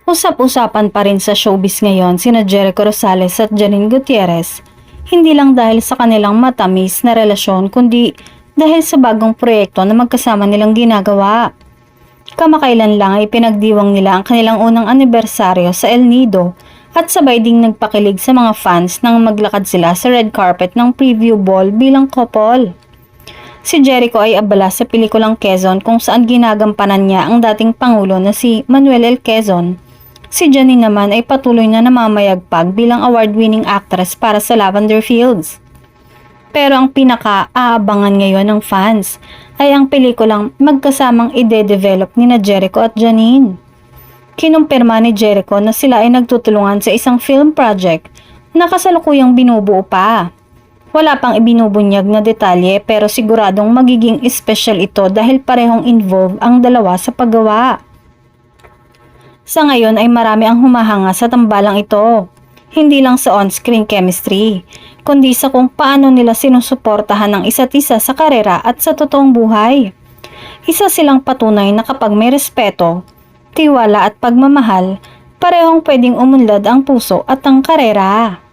Usap-usapan pa rin sa showbiz ngayon sina Jericho Rosales at Janine Gutierrez, hindi lang dahil sa kanilang matamis na relasyon kundi dahil sa bagong proyekto na magkasama nilang ginagawa. Kamakailan lang ay pinagdiwang nila ang kanilang unang anibersaryo sa El Nido at sabay ding nagpakilig sa mga fans nang maglakad sila sa red carpet ng preview ball bilang couple. Si Jericho ay abala sa pelikulang Quezon kung saan ginagampanan niya ang dating pangulo na si Manuel L. Quezon. Si Janine naman ay patuloy na namamayagpag bilang award-winning actress para sa Lavender Fields. Pero ang pinaka-aabangan ngayon ng fans ay ang pelikulang magkasamang ide-develop ni na Jericho at Janine. Kinumpirma ni Jericho na sila ay nagtutulungan sa isang film project na kasalukuyang binubuo pa. Wala pang ibinubunyag na detalye pero siguradong magiging espesyal ito dahil parehong involved ang dalawa sa paggawa. Sa ngayon ay marami ang humahanga sa tambalang ito. Hindi lang sa on-screen chemistry, kundi sa kung paano nila sinusuportahan ang isa't isa sa karera at sa totoong buhay. Isa silang patunay na kapag may respeto, tiwala at pagmamahal, parehong pwedeng umunlad ang puso at ang karera.